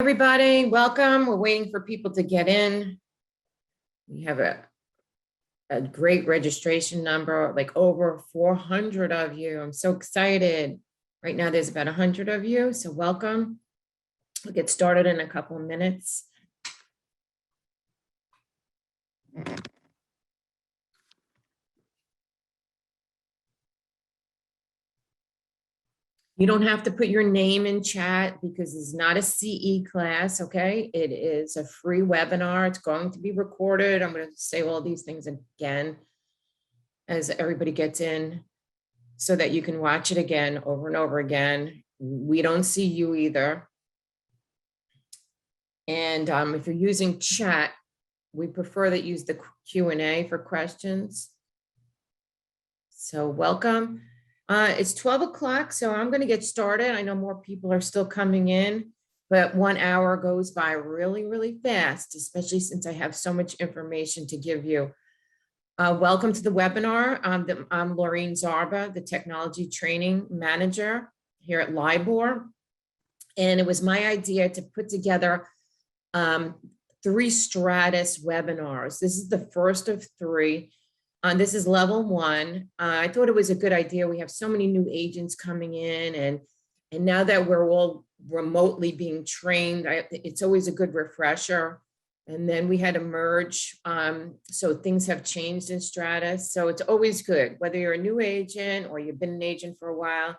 Everybody, welcome. We're waiting for people to get in. We have a great registration number, like over 400 of you. I'm so excited. Right now, there's about 100 of you, so welcome. We'll get started in a couple of minutes. You don't have to put your name in chat because it's not a CE class, okay? It is a free webinar. It's going to be recorded. I'm going to say all these things again as everybody gets in so that you can watch it again over and over again. We don't see you either. And if you're using chat, we prefer that you use the Q&A for questions. So welcome. It's 12 o'clock, so I'm going to get started. I know more people are still coming in, but 1 hour goes by really, really fast, especially since I have so much information to give you. Welcome to the webinar. I'm Laureen Zarba, the Technology Training Manager here at LIBOR. And it was my idea to put together 3 Stratus webinars. This is the first of 3. This is level 1. I thought it was a good idea. We have so many new agents coming in, and now that we're all remotely being trained, it's always a good refresher. And then we had to merge, so things have changed in Stratus. So it's always good, whether you're a new agent or you've been an agent for a while,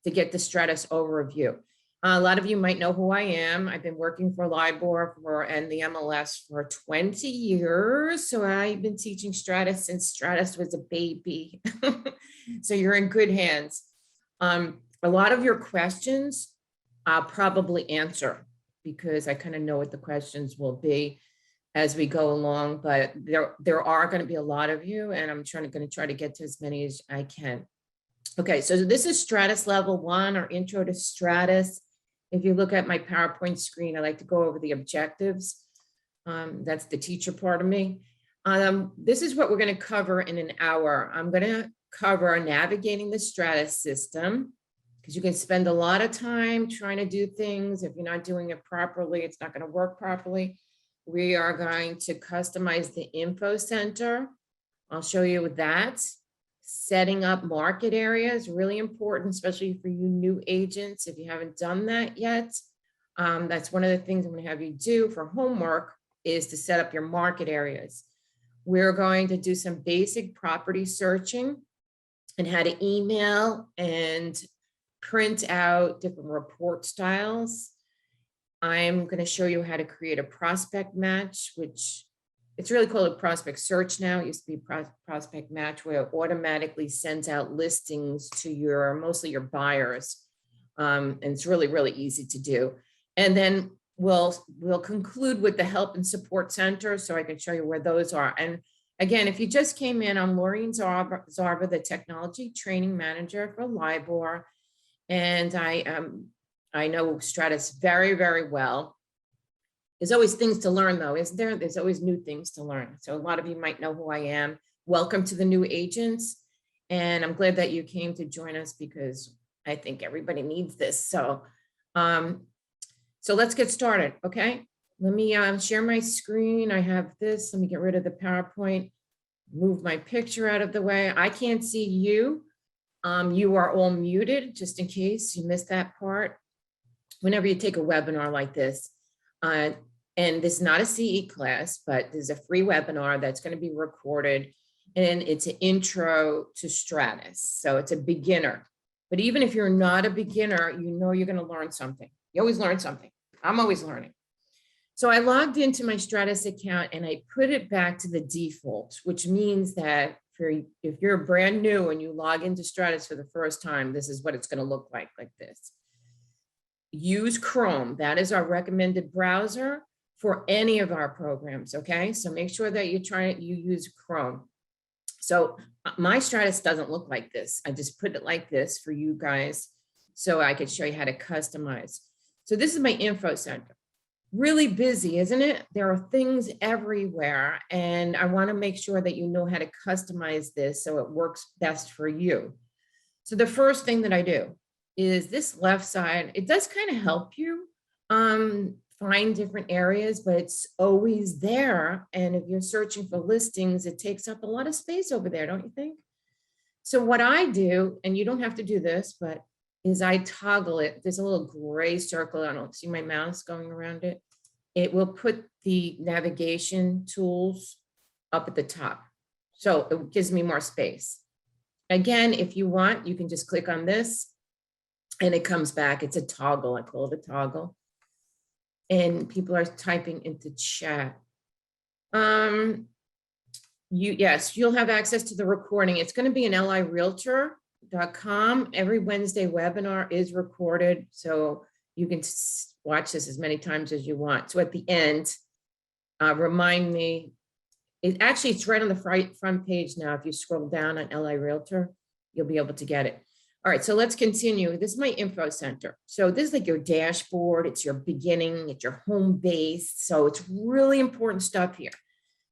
to get the Stratus overview. A lot of you might know who I am. I've been working for LIBOR and the MLS for 20 years. So I've been teaching Stratus since Stratus was a baby. So you're in good hands. A lot of your questions I'll probably answer because I kind of know what the questions will be as we go along, but there are going to be a lot of you, and I'm going to try to get to as many as I can. Okay, so this is Stratus level 1, or intro to Stratus. If you look at my PowerPoint screen, I like to go over the objectives. That's the teacher part of me. This is what we're going to cover in an hour. I'm going to cover navigating the Stratus system, because you can spend a lot of time trying to do things. If you're not doing it properly, it's not going to work properly. We are going to customize the info center. I'll show you that. Setting up market areas, really important, especially for you new agents. If you haven't done that yet, that's one of the things I'm going to have you do for homework, is to set up your market areas. We're going to do some basic property searching and how to email and print out different report styles. I'm going to show you how to create a prospect match, which it's really called a prospect search now. It used to be prospect match, where it automatically sends out listings to mostly your buyers. And it's really, really easy to do. And then we'll conclude with the help and support center, so I can show you where those are. And again, if you just came in, I'm Laureen Zarba, the Technology Training Manager for LIBOR. And I know Stratus very, very well. There's always things to learn, though, isn't there? There's always new things to learn. So a lot of you might know who I am. Welcome to the new agents. And I'm glad that you came to join us, because I think everybody needs this. So, so let's get started, okay? Let me share my screen. I have this. Let me get rid of the PowerPoint, move my picture out of the way. I can't see you. You are all muted, just in case you missed that part. Whenever you take a webinar like this, and this is not a CE class, but there's a free webinar that's going to be recorded, and it's an intro to Stratus. So it's a beginner. But even if you're not a beginner, you know you're going to learn something. You always learn something. I'm always learning. So I logged into my Stratus account and I put it back to the default, which means that if you're brand new and you log into Stratus for the first time, this is what it's going to look like this. Use Chrome. That is our recommended browser for any of our programs, okay? So make sure that you use Chrome. So my Stratus doesn't look like this. I just put it like this for you guys so I could show you how to customize. So this is my info center. Really busy, isn't it? There are things everywhere, and I want to make sure that you know how to customize this so it works best for you. So the first thing that I do is this left side. It does kind of help you find different areas, but it's always there. And if you're searching for listings, it takes up a lot of space over there, don't you think? So what I do, and you don't have to do this, but is I toggle it. There's a little gray circle. I don't see my mouse going around it. It will put the navigation tools up at the top. So it gives me more space. Again, if you want, you can just click on this and it comes back. It's a toggle. I call it a toggle. And people are typing into chat. Yes, you'll have access to the recording. It's going to be an lirealtor.com. Every Wednesday webinar is recorded, so you can watch this as many times as you want. So at the end, remind me. It's right on the front page now. If you scroll down on LI Realtor, you'll be able to get it. All right, so let's continue. This is my info center. So this is like your dashboard. It's your beginning. It's your home base. So it's really important stuff here.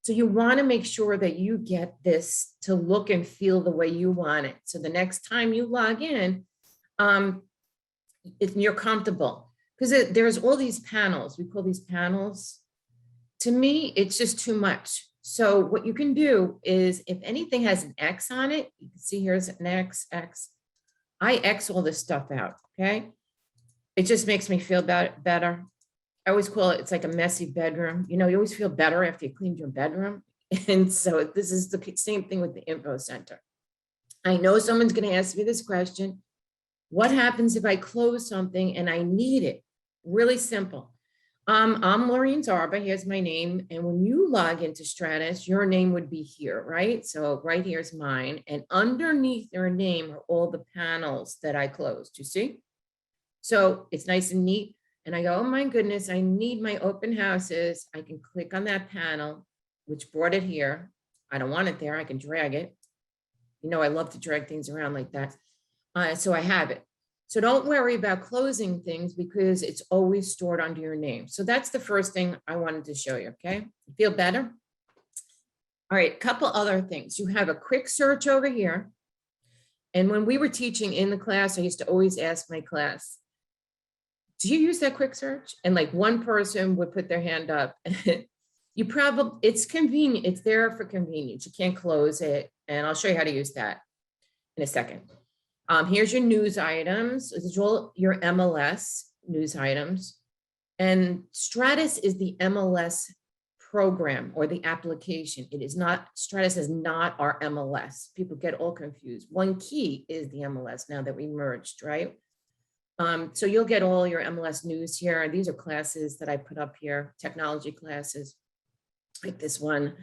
So you want to make sure that you get this to look and feel the way you want it. So the next time you log in, you're comfortable, because there's all these panels. We call these panels. To me, it's just too much. So what you can do is, if anything has an X on it, you can see here's an X. I X all this stuff out, okay? It just makes me feel better. I always call it, it's like a messy bedroom. You know, you always feel better after you cleaned your bedroom. And so this is the same thing with the info center. I know someone's going to ask me this question. What happens if I close something and I need it? Really simple. I'm Maureen Zarba. Here's my name. And when you log into Stratus, your name would be here, right? So right here's mine. And underneath your name are all the panels that I closed, you see? So it's nice and neat. And I go, oh my goodness, I need my open houses. I can click on that panel, which brought it here. I don't want it there. I can drag it. You know, I love to drag things around like that. So I have it. So don't worry about closing things, because it's always stored under your name. So that's the first thing I wanted to show you, okay? Feel better? All right, a couple other things. You have a quick search over here. And when we were teaching in the class, I used to always ask my class, do you use that quick search? And like one person would put their hand up. It's convenient. It's there for convenience. You can't close it. And I'll show you how to use that in a second. Here's your news items. This is all your MLS news items. And Stratus is the MLS program or the application. It is not, Stratus is not our MLS. People get all confused. One Key is the MLS now that we merged, right? So you'll get all your MLS news here. These are classes that I put up here, technology classes like this one,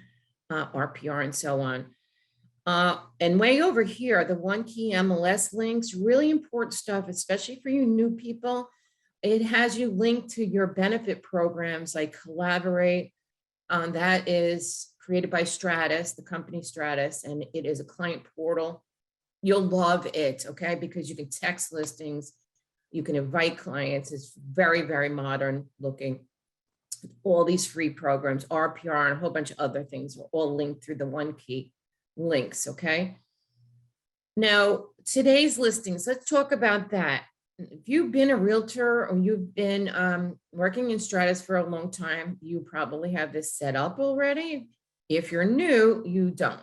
RPR and so on. And way over here, the One Key MLS links, really important stuff, especially for you new people. It has you linked to your benefit programs like Collaborate. That is created by Stratus, the company Stratus, and it is a client portal. You'll love it, okay? Because you can text listings, you can invite clients. It's very, very modern looking. All these free programs, RPR, and a whole bunch of other things are all linked through the One Key links, okay? Now, today's listings, let's talk about that. If you've been a realtor or you've been working in Stratus for a long time, you probably have this set up already. If you're new, you don't.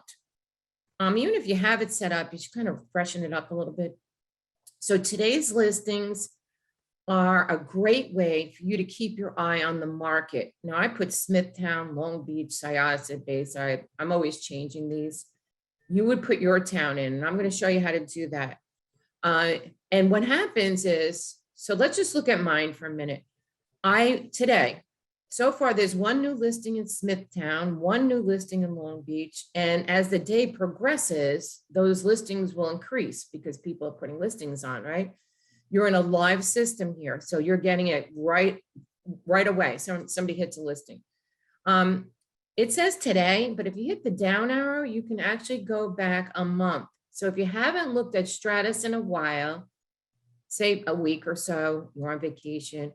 Even if you have it set up, you should kind of freshen it up a little bit. So today's listings are a great way for you to keep your eye on the market. Now, I put Smithtown, Long Beach, Syosset, Bayside. I'm always changing these. You would put your town in, and I'm going to show you how to do that. And what happens is, so let's just look at mine for a minute. Today, so far, there's one new listing in Smithtown, one new listing in Long Beach. And as the day progresses, those listings will increase because people are putting listings on, right? You're in a live system here. So you're getting it right away. So somebody hits a listing. It says today, but if you hit the down arrow, you can actually go back a month. So if you haven't looked at Stratus in a while, say a week or so, you're on vacation,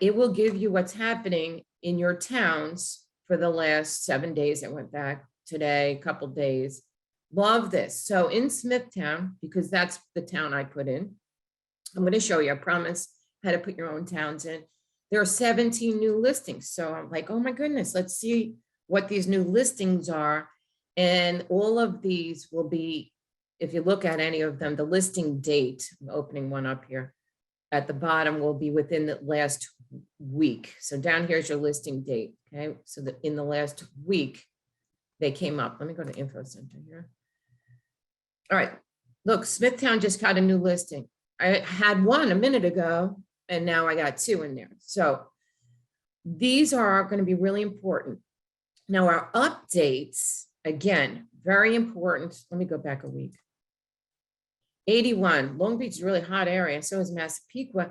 it will give you what's happening in your towns for the last 7 days. I went back today, a couple days. Love this. So in Smithtown, because that's the town I put in, I'm going to show you, I promise, how to put your own towns in. there are 17 new listings. So I'm like, oh my goodness, let's see what these new listings are. And all of these will be, if you look at any of them, the listing date, I'm opening one up here, at the bottom will be within the last week. So down here's your listing date, okay? So that in the last week, they came up. Let me go to Info Center here. All right, look, Smithtown just got a new listing. I had one a minute ago, and now I got two in there. So these are going to be really important. Now our updates, again, very important. Let me go back a week. 81, Long Beach is a really hot area, so is Massapequa.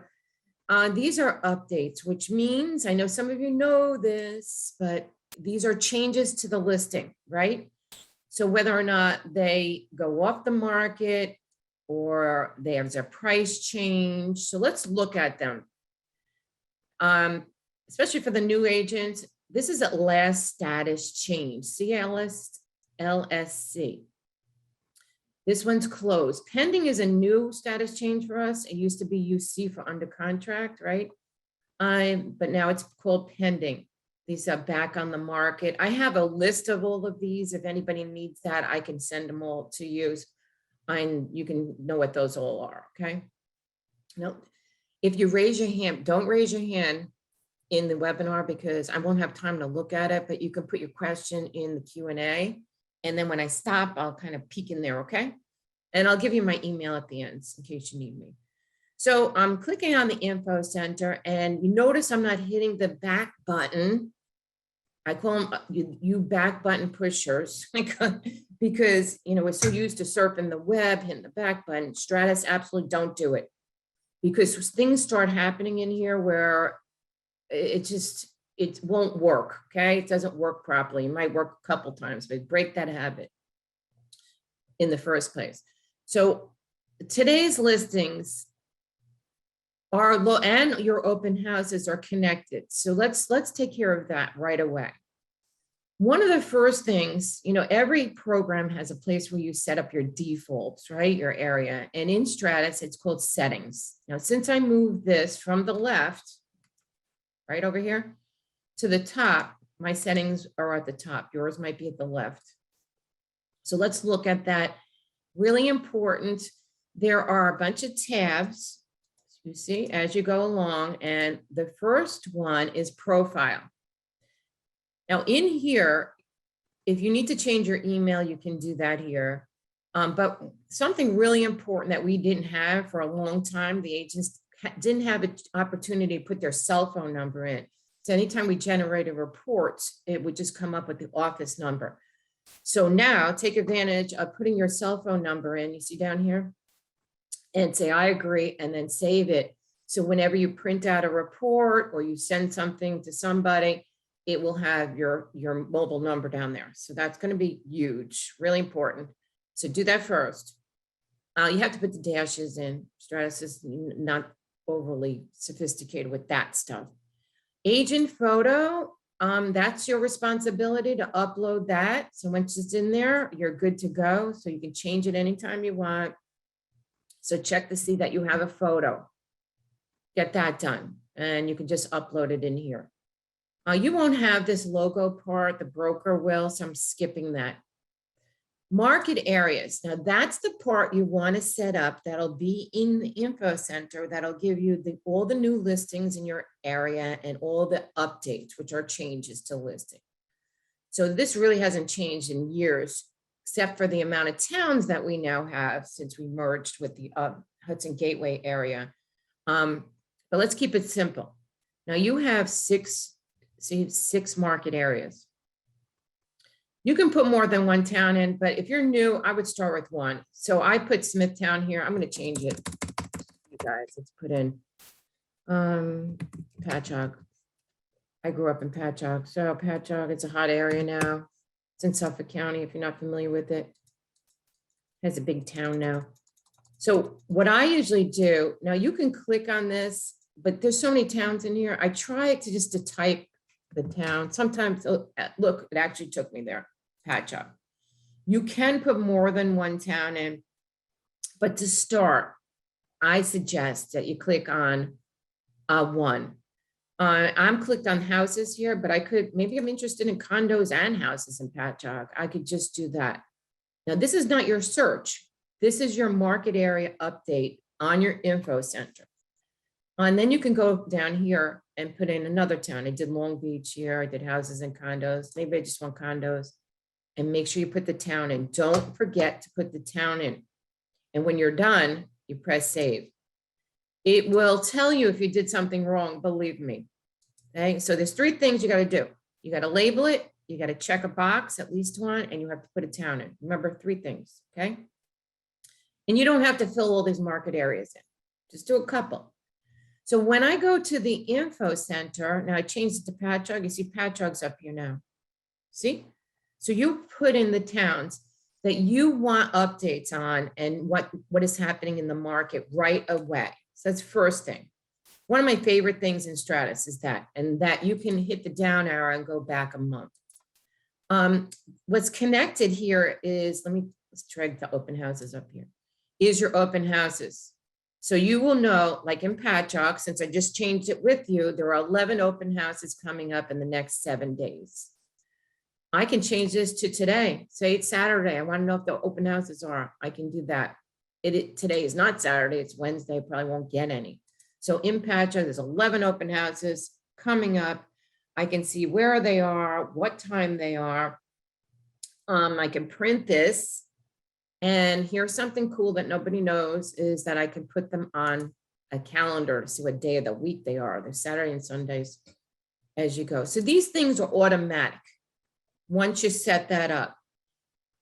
These are updates, which means, I know some of you know this, but these are changes to the listing, right? So whether or not they go off the market or there's a price change. So let's look at them. Especially for the new agents, this is a last status change, LSC. This one's closed. Pending is a new status change for us. It used to be UC for under contract, right? But now it's called pending. These are back on the market. I have a list of all of these. If anybody needs that, I can send them all to you. And you can know what those all are, okay? Now, if you raise your hand, don't raise your hand in the webinar because I won't have time to look at it, but you can put your question in the Q&A. And then when I stop, I'll kind of peek in there, okay? And I'll give you my email at the end in case you need me. So I'm clicking on the Info Center, and you notice I'm not hitting the back button. I call them you back button pushers because, you know, we're so used to surfing the web, hitting the back button. Stratus, absolutely don't do it because things start happening in here where it won't work, okay? It doesn't work properly. It might work a couple times, but break that habit in the first place. So today's listings are low and your open houses are connected. So let's take care of that right away. One of the first things, you know, every program has a place where you set up your defaults, right? Your area. And in Stratus, it's called settings. Now, since I moved this from the left, right over here, to the top, my settings are at the top. Yours might be at the left. So let's look at that. Really important. There are a bunch of tabs, you see, as you go along. And the first one is profile. Now in here, if you need to change your email, you can do that here. But something really important that we didn't have for a long time, the agents didn't have an opportunity to put their cell phone number in. So anytime we generated reports, it would just come up with the office number. So now take advantage of putting your cell phone number in, you see down here, and say, I agree, and then save it. So whenever you print out a report or you send something to somebody, it will have your mobile number down there. So that's going to be huge, really important. So do that first. You have to put the dashes in. Stratus is not overly sophisticated with that stuff. Agent photo, that's your responsibility to upload that. So once it's in there, you're good to go. So you can change it anytime you want. So check to see that you have a photo. Get that done. And you can just upload it in here. You won't have this logo part, the broker will, so I'm skipping that. Market areas. Now that's the part you want to set up that'll be in the Info Center that'll give you all the new listings in your area and all the updates, which are changes to listing. So this really hasn't changed in years, except for the amount of towns that we now have since we merged with the Hudson Gateway area. But let's keep it simple. Now you have six market areas. You can put more than one town in, but if you're new, I would start with one. So I put Smithtown here. I'm going to change it. You guys, let's put in Patchogue. I grew up in Patchogue. So Patchogue, it's a hot area now. It's in Suffolk County, if you're not familiar with it. It has a big town now. So what I usually do, now you can click on this, but there's so many towns in here. I try to type the town. Sometimes, look, it actually took me there, Patchogue. You can put more than one town in, but to start, I suggest that you click on one. I'm clicked on houses here, but I could, maybe I'm interested in condos and houses in Patchogue. I could just do that. Now, this is not your search. This is your market area update on your info center. And then you can go down here and put in another town. I did Long Beach here. I did houses and condos. Maybe I just want condos. And make sure you put the town in. Don't forget to put the town in. And when you're done, you press save. It will tell you if you did something wrong, believe me. Okay, so there's 3 things you got to do. You got to label it, you got to check a box, at least one, and you have to put a town in. Remember 3 things, okay? And you don't have to fill all these market areas in. Just do a couple. So when I go to the info center, now I changed it to Patchogue. You see Patchogue's up here now. See? So you put in the towns that you want updates on and what is happening in the market right away. So that's first thing. One of my favorite things in Stratus is that, and that you can hit the down arrow and go back a month. What's connected here is, let's drag the open houses up here, is your open houses. So you will know, like in Patchogue, since I just changed it with you, there are 11 open houses coming up in the next 7 days. I can change this to today. Say it's Saturday. I want to know if the open houses are. I can do that. Today is not Saturday. It's Wednesday. Probably won't get any. So in Patchogue, there's 11 open houses coming up. I can see where they are, what time they are. I can print this. And here's something cool that nobody knows is that I can put them on a calendar to see what day of the week they are. They're Saturday and Sundays as you go. So these things are automatic once you set that up.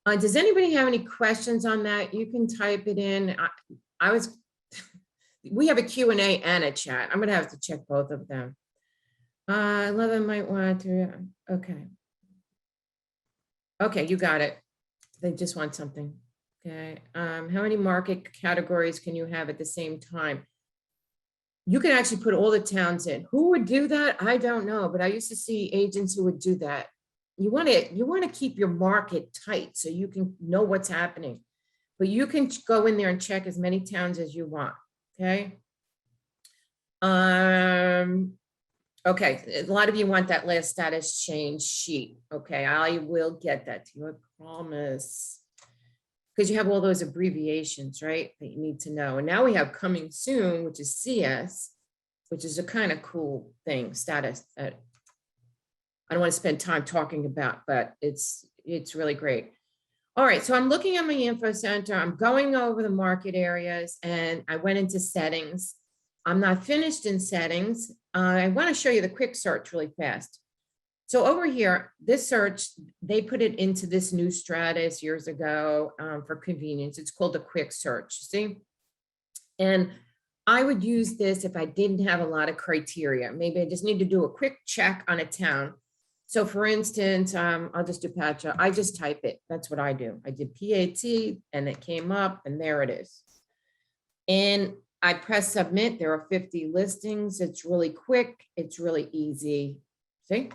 Does anybody have any questions on that? You can type it in. We have a Q&A and a chat. I'm going to have to check both of them. 11 might want to, okay. Okay, you got it. They just want something. Okay. How many market categories can you have at the same time? You can actually put all the towns in. Who would do that? I don't know, but I used to see agents who would do that. You want to keep your market tight so you can know what's happening, but you can go in there and check as many towns as you want. Okay. Okay. A lot of you want that last status change sheet. Okay. I will get that to you. I promise. Because you have all those abbreviations, right? That you need to know. And now we have coming soon, which is CS, which is a kind of cool thing, status that I don't want to spend time talking about, but it's really great. All right, so I'm looking at my info center. I'm going over the market areas and I went into settings. I'm not finished in settings. I want to show you the quick search really fast. So over here, this search, they put it into this new Stratus years ago for convenience. It's called a quick search, see? And I would use this if I didn't have a lot of criteria. Maybe I just need to do a quick check on a town. So for instance, I'll just do Patchogue. I just type it. That's what I do. I did PAT and it came up and there it is. And I press submit. There are 50 listings. It's really quick. It's really easy. See?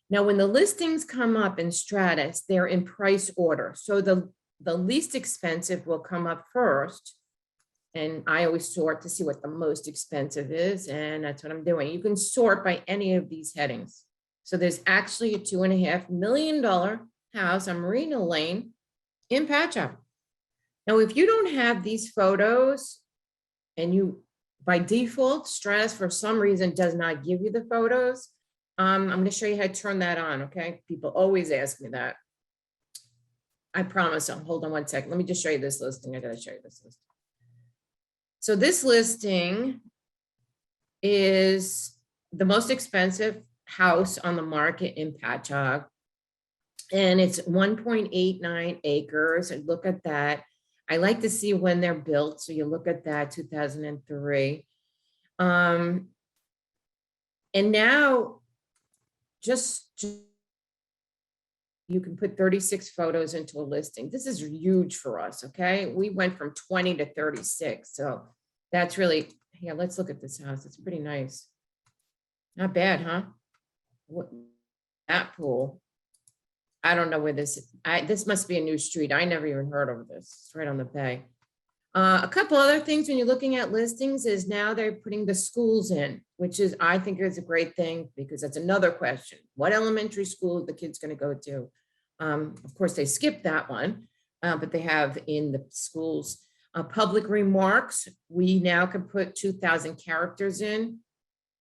Now, when the listings come up in Stratus, they're in price order. So the least expensive will come up first. And I always sort to see what the most expensive is. And that's what I'm doing. You can sort by any of these headings. So there's actually a $2.5 million house on Marina Lane in Patchogue. Now, if you don't have these photos and you, by default, Stratus for some reason does not give you the photos, I'm going to show you how to turn that on, okay? People always ask me that. I promise. Hold on one second. Let me just show you this listing. I got to show you this listing. So this listing is the most expensive house on the market in Patchogue. And it's 1.89 acres. And look at that. I like to see when they're built. So you look at that, 2003. And now you can put 36 photos into a listing. This is huge for us, okay? We went from 20 to 36. So that's really, yeah, let's look at this house. It's pretty nice. Not bad, huh? What, that pool. I don't know where this is. This must be a new street. I never even heard of this. It's right on the bay. A couple other things when you're looking at listings is now they're putting the schools in, which is, I think is a great thing because that's another question. What elementary school is the kid's going to go to? Of course, they skipped that one, but they have in the schools public remarks. We now can put 2,000 characters in.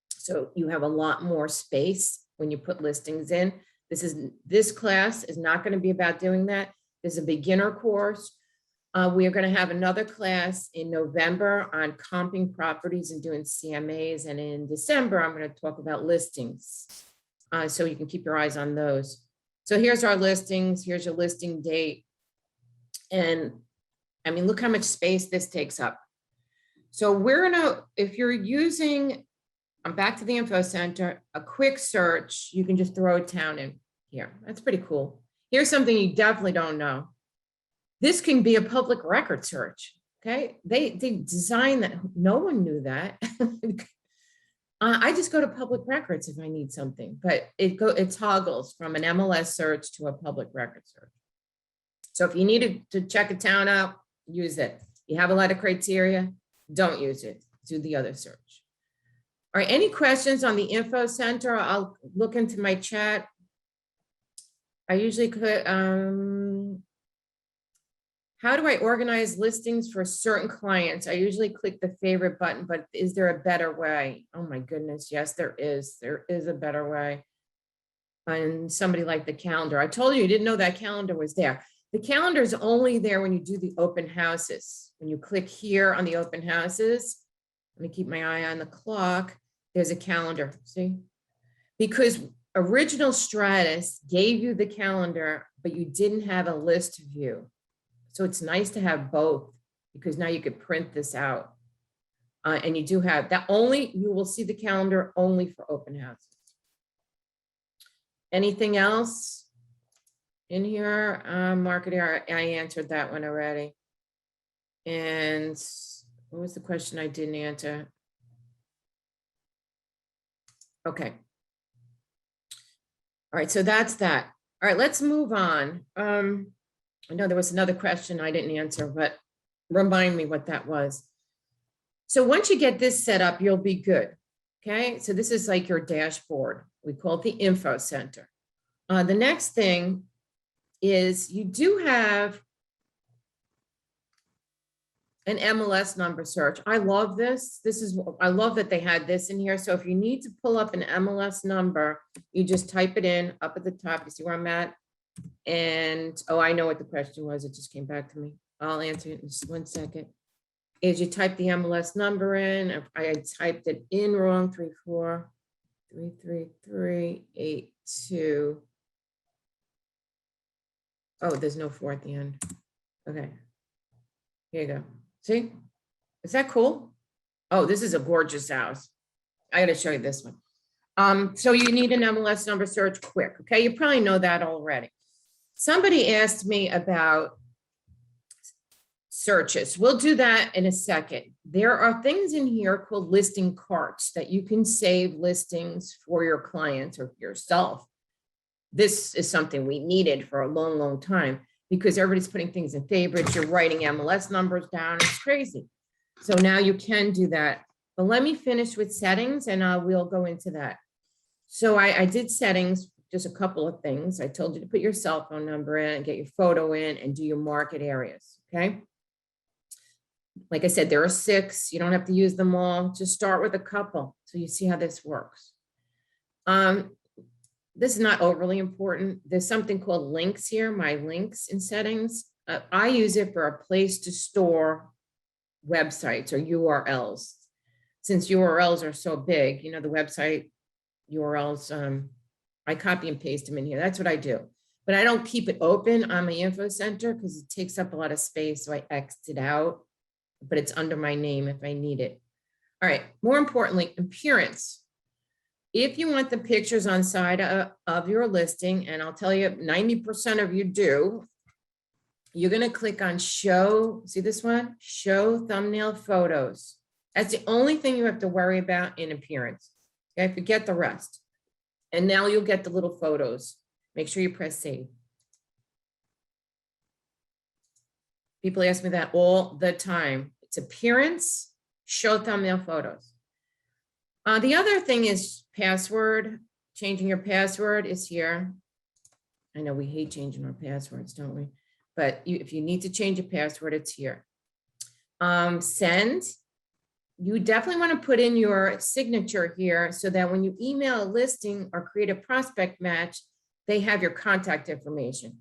So you have a lot more space when you put listings in. This class is not going to be about doing that. This is a beginner course. We are going to have another class in November on comping properties and doing CMAs. And in December, I'm going to talk about listings. So you can keep your eyes on those. So here's our listings. Here's your listing date. And I mean, look how much space this takes up. So we're going to, if you're using, I'm back to the info center, a quick search, you can just throw a town in here. That's pretty cool. Here's something you definitely don't know. This can be a public record search, okay? They designed that, no one knew that. I just go to public records if I need something, but it toggles from an MLS search to a public record search. So if you needed to check a town out, use it. You have a lot of criteria, don't use it, do the other search. All right, any questions on the info center? I'll look into my chat. I usually could, how do I organize listings for certain clients? I usually click the favorite button, but is there a better way? Oh my goodness, yes, there is. There is a better way. And somebody like the calendar. I told you, you didn't know that calendar was there. The calendar is only there when you do the open houses. When you click here on the open houses, let me keep my eye on the clock, there's a calendar, see? Because original Stratus gave you the calendar, but you didn't have a list view. So it's nice to have both because now you could print this out. And you do have that only, you will see the calendar only for open houses. Anything else in here? Marketing, I answered that one already. And what was the question I didn't answer? Okay. All right, so that's that. All right, let's move on. I know there was another question I didn't answer, but remind me what that was. So once you get this set up, you'll be good. Okay, so this is like your dashboard. We call it the info center. The next thing is you do have an MLS number search. I love this. I love that they had this in here. So if you need to pull up an MLS number, you just type it in up at the top. You see where I'm at? And, oh, I know what the question was. It just came back to me. I'll answer it in just 1 second. Is you type the MLS number in. If I typed it in wrong, 3433382. Oh, there's no 4 at the end. Okay. Here you go. See? Is that cool? Oh, this is a gorgeous house. I got to show you this one. So you need an MLS number search quick. Okay. You probably know that already. Somebody asked me about searches. We'll do that in a second. There are things in here called listing carts that you can save listings for your clients or yourself. This is something we needed for a long, long time because everybody's putting things in favorites. You're writing MLS numbers down. It's crazy. So now you can do that. But let me finish with settings and we'll go into that. So I did settings. Just a couple of things. I told you to put your cell phone number in and get your photo in and do your market areas, okay? Like I said, there are 6. You don't have to use them all. Just start with a couple so you see how this works. This is not overly important. There's something called links here, my links in settings. I use it for a place to store websites or URLs. Since URLs are so big, you know, the website URLs, I copy and paste them in here. That's what I do. But I don't keep it open on my info center because it takes up a lot of space. So I X'd it out, but it's under my name if I need it. All right. More importantly, appearance. If you want the pictures on side of your listing, and I'll tell you 90% of you do, you're going to click on show. See this one? Show thumbnail photos. That's the only thing you have to worry about in appearance. Okay. Forget the rest. And now you'll get the little photos. Make sure you press save. People ask me that all the time. It's appearance, show thumbnail photos. The other thing is password. Changing your password is here. I know we hate changing our passwords, don't we? But if you need to change a password, it's here. Send. You definitely want to put in your signature here so that when you email a listing or create a prospect match, they have your contact information.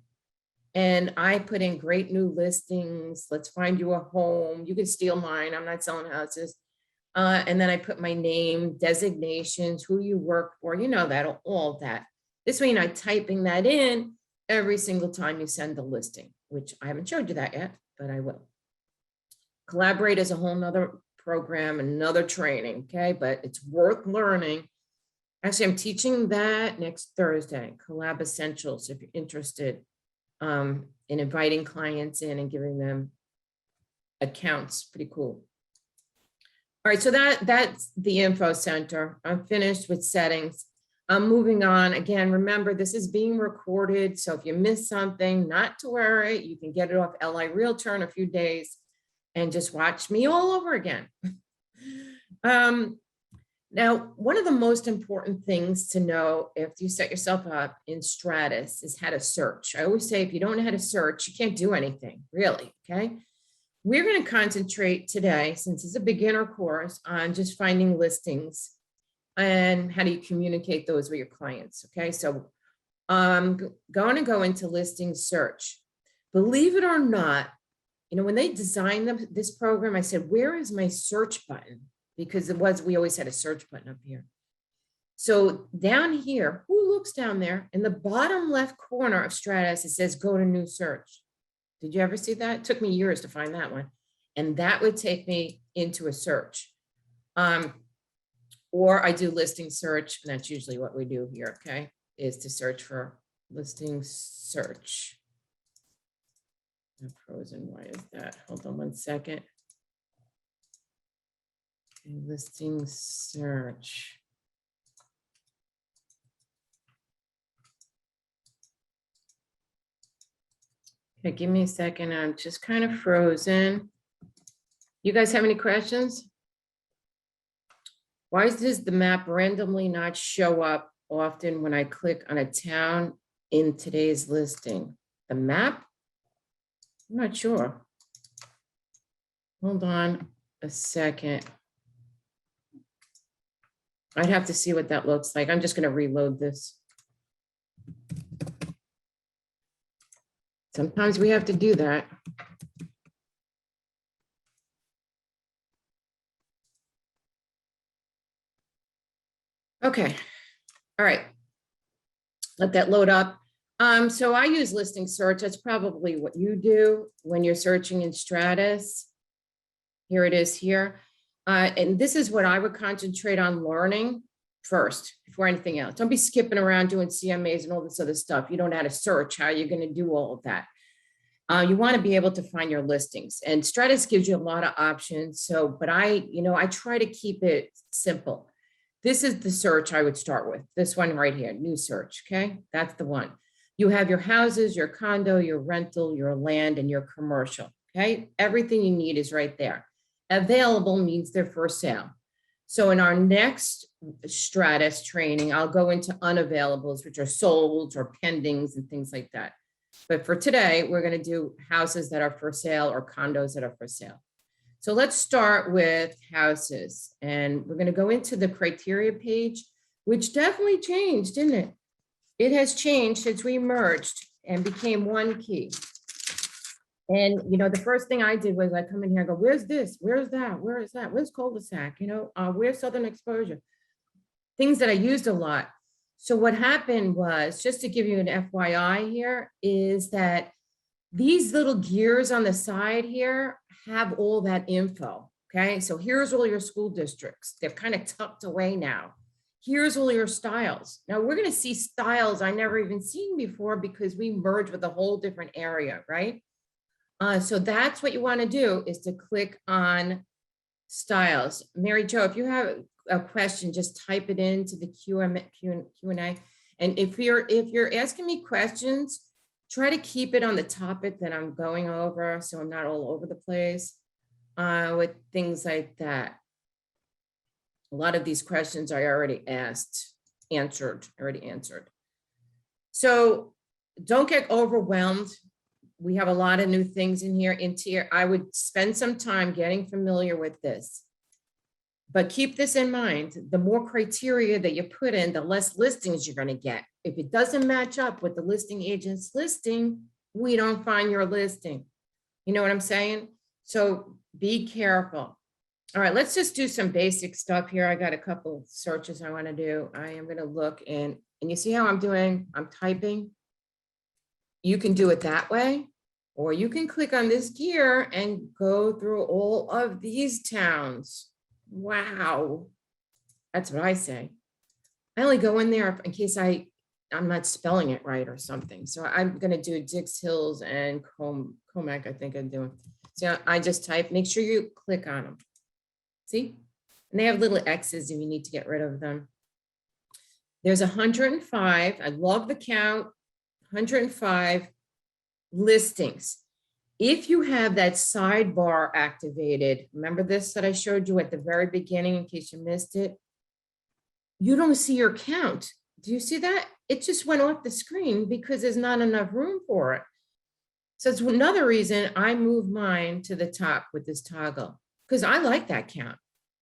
And I put in great new listings. Let's find you a home. You can steal mine. I'm not selling houses. And then I put my name, designations, who you work for, you know that, all that. This way you're not typing that in every single time you send the listing, which I haven't showed you that yet, but I will. Collaborate is a whole nother program, another training, okay? But it's worth learning. Actually, I'm teaching that next Thursday, Collab Essentials, if you're interested in inviting clients in and giving them accounts. Pretty cool. All right, so that's the info center. I'm finished with settings. I'm moving on. Again, remember, this is being recorded. So if you miss something, not to worry, you can get it off LI Realtor in a few days and just watch me all over again. Now, one of the most important things to know if you set yourself up in Stratus is how to search. I always say, if you don't know how to search, you can't do anything, really, okay? We're going to concentrate today, since it's a beginner course, on just finding listings and how do you communicate those with your clients, okay? So I'm going to go into listing search. Believe it or not, you know, when they designed this program, I said, where is my search button? Because we always had a search button up here. So down here, who looks down there? In the bottom left corner of Stratus, it says go to new search. Did you ever see that? It took me years to find that one. And that would take me into a search. Or I do listing search, and that's usually what we do here, okay? Is to search for listing search. I'm frozen, why is that? Hold on one second. Okay, listing search. Okay, give me a second. I'm just kind of frozen. You guys have any questions? Why does the map randomly not show up often when I click on a town in today's listing? The map? I'm not sure. Hold on a second. I'd have to see what that looks like. I'm just going to reload this. Sometimes we have to do that. Okay. All right. Let that load up. So I use listing search. That's probably what you do when you're searching in Stratus. Here it is here. And this is what I would concentrate on learning first before anything else. Don't be skipping around doing CMAs and all this other stuff. You don't know how to search. How are you going to do all of that? You want to be able to find your listings, and Stratus gives you a lot of options. So, but I try to keep it simple. This is the search I would start with. This one right here, new search. Okay, that's the one. You have your houses, your condo, your rental, your land, and your commercial. Okay, everything you need is right there. Available means they're for sale. So in our next Stratus training, I'll go into unavailables, which are solds or pendings and things like that. But for today, we're going to do houses that are for sale or condos that are for sale. So let's start with houses. And we're going to go into the criteria page, which definitely changed, didn't it? It has changed since we merged and became one key. And, you know, the first thing I did was I come in here and go, where's this? Where's that? Where is that? Where's cul-de-sac? You know, where's southern exposure? Things that I used a lot. So what happened was, just to give you an FYI here, is that these little gears on the side here have all that info, okay? So here's all your school districts. They're kind of tucked away now. Here's all your styles. Now we're gonna see styles I never even seen before because we merged with a whole different area, right? So that's what you wanna do, is to click on styles. Mary Jo, if you have a question, just type it into the Q&A. And if you're asking me questions, Try to keep it on the topic that I'm going over, so I'm not all over the place with things like that. A lot of these questions I already already answered. So don't get overwhelmed. We have a lot of new things in here. I would spend some time getting familiar with this. But keep this in mind, the more criteria that you put in, the less listings you're going to get. If it doesn't match up with the listing agent's listing, we don't find your listing. You know what I'm saying? So be careful. All right, let's just do some basic stuff here. I got a couple of searches I want to do. I am going to look in, and you see how I'm doing? I'm typing. You can do it that way, or you can click on this gear and go through all of these towns. Wow. That's what I say. I only go in there in case I'm not spelling it right or something. So I'm going to do Dix Hills and Comac, I think I'm doing. So I just type, make sure you click on them. See? And they have little X's if you need to get rid of them. There's 105. I love the count. 105 listings. If you have that sidebar activated, remember this that I showed you at the very beginning in case you missed it, you don't see your count. Do you see that? It just went off the screen because there's not enough room for it. So it's another reason I move mine to the top with this toggle, because I like that count.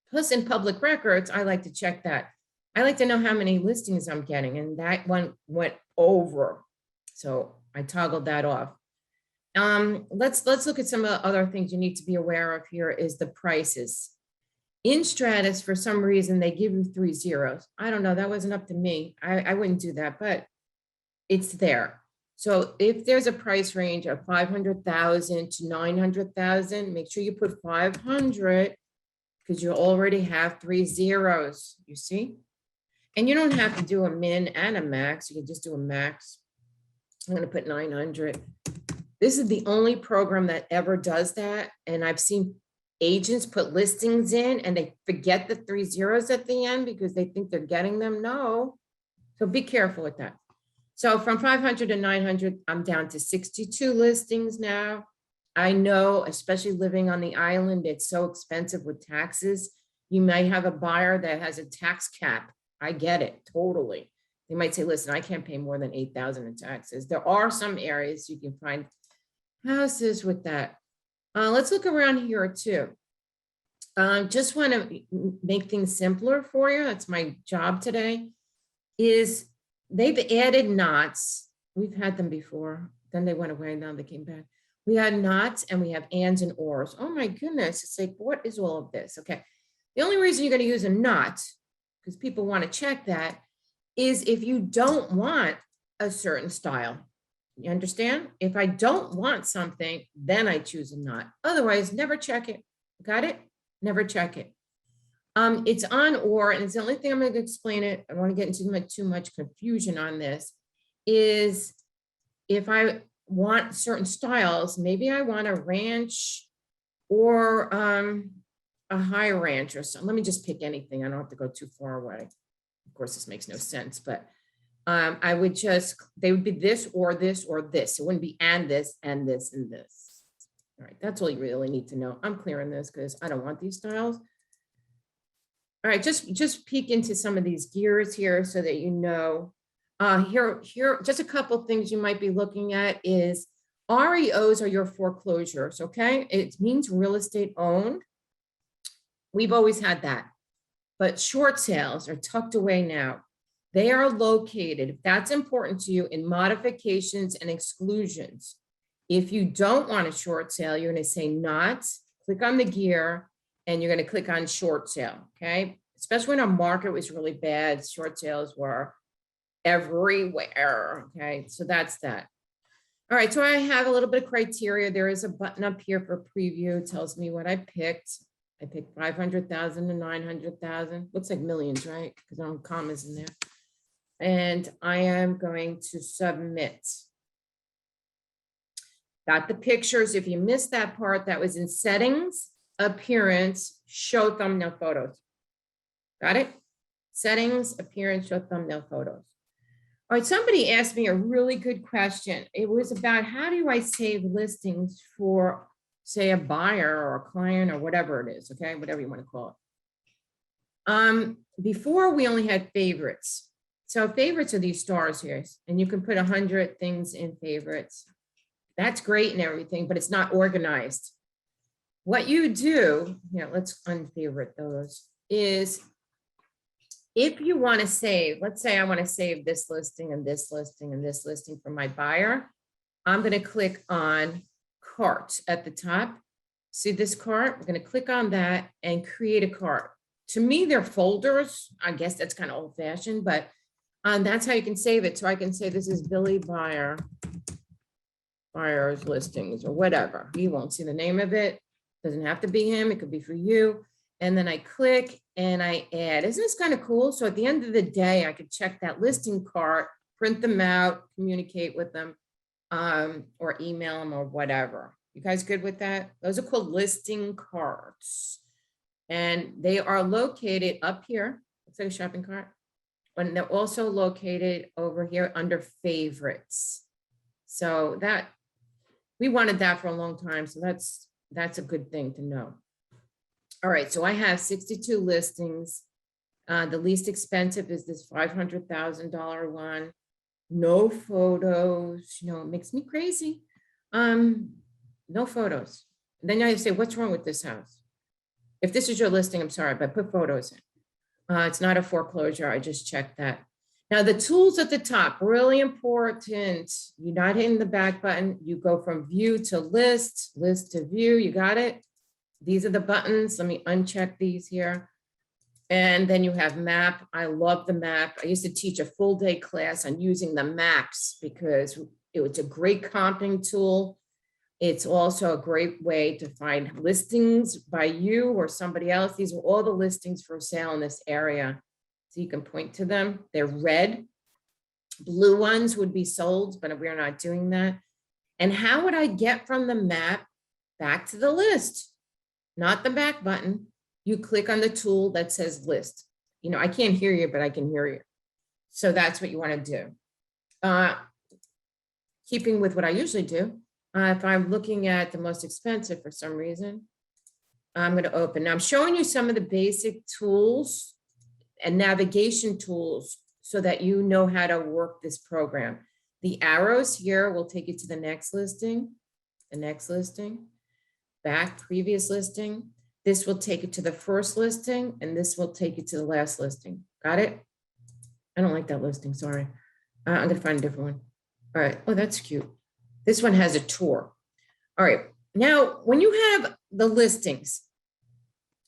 Plus in public records, I like to check that. I like to know how many listings I'm getting, and that one went over. So I toggled that off. Let's look at some other things you need to be aware of here is the prices. In Stratus, for some reason, they give you 3 zeros. I don't know, that wasn't up to me. I wouldn't do that, but it's there. So if there's a price range of 500,000 to 900,000, make sure you put 500 because you already have 3 zeros, you see? And you don't have to do a min and a max. You can just do a max. I'm going to put 900. This is the only program that ever does that. And I've seen agents put listings in and they forget the 3 zeros at the end because they think they're getting them. No. So be careful with that. So from 500 to 900, I'm down to 62 listings now. I know, especially living on the island, it's so expensive with taxes. You might have a buyer that has a tax cap. I get it, totally. They might say, listen, I can't pay more than 8,000 in taxes. There are some areas you can find houses with that. Let's look around here too. Just want to make things simpler for you. That's my job today. Is they've added knots. We've had them before. Then they went away. Now they came back. We had knots and we have ands and ors. Oh my goodness. It's like, what is all of this? Okay. The only reason you're going to use a knot, because people want to check that, is if you don't want a certain style. You understand? If I don't want something, then I choose a knot. Otherwise, never check it. Got it? Never check it. It's on or, and it's the only thing I'm going to explain it. I don't want to get into too much confusion on this, is if I want certain styles, maybe I want a ranch or a high ranch or something. Let me just pick anything. I don't have to go too far away. Of course, this makes no sense, but I would just, they would be this or this or this. It wouldn't be and this and this and this. All right, that's all you really need to know. I'm clearing this because I don't want these styles. All right, just peek into some of these gears here so that you know. Here, just a couple of things you might be looking at is REOs are your foreclosures, okay? It means real estate owned. We've always had that. But short sales are tucked away now. They are located, if that's important to you, in modifications and exclusions. If you don't want a short sale, you're going to say not, click on the gear, and you're going to click on short sale, okay? Especially when our market was really bad, short sales were everywhere, okay? So that's that. All right, so I have a little bit of criteria. There is a button up here for preview. It tells me what I picked. I picked 500,000 to 900,000. Looks like millions, right? Because I don't have commas in there. And I am going to submit. Got the pictures. If you missed that part, that was in settings, appearance, show thumbnail photos. Got it? Settings, appearance, show thumbnail photos. All right, somebody asked me a really good question. It was about how do I save listings for, say, a buyer or a client or whatever it is, okay, whatever you want to call it. Before we only had favorites. So favorites are these stars here, and you can put 100 things in favorites. That's great and everything, but it's not organized. What you do, let's unfavorite those, is if you want to save, let's say I want to save this listing and this listing and this listing for my buyer, I'm going to click on cart at the top. See this cart? We're going to click on that and create a cart. To me, they're folders. I guess that's kind of old fashioned, but that's how you can save it. So I can say this is Billy Buyer's listings or whatever. You won't see the name of it. Doesn't have to be him. It could be for you. And then I click and I add. Isn't this kind of cool? So at the end of the day, I could check that listing cart, print them out, communicate with them, or email them or whatever. You guys good with that? Those are called listing carts. And they are located up here. Looks like a shopping cart. And they're also located over here under favorites. So that we wanted that for a long time. So that's a good thing to know. All right, so I have 62 listings. The least expensive is this $500,000 one. No photos, it makes me crazy. No photos. And then I say, what's wrong with this house? If this is your listing, I'm sorry, but put photos in. It's not a foreclosure. I just checked that. Now the tools at the top, really important. You're not hitting the back button. You go from view to list, list to view. You got it? These are the buttons. Let me uncheck these here. And then you have map. I love the map. I used to teach a full day class on using the maps because it's a great comping tool. It's also a great way to find listings by you or somebody else. These are all the listings for sale in this area. So you can point to them. They're red. Blue ones would be sold, but we're not doing that. And how would I get from the map back to the list? Not the back button. You click on the tool that says list. I can't hear you, but I can hear you. So that's what you want to do. Keeping with what I usually do, if I'm looking at the most expensive for some reason, I'm going to open. Now I'm showing you some of the basic tools and navigation tools so that you know how to work this program. The arrows here will take you to the next listing, back, previous listing. This will take you to the first listing, and this will take you to the last listing. Got it? I don't like that listing, sorry. I'm gonna find a different one. All right, oh, that's cute. This one has a tour. All right, now when you have the listings,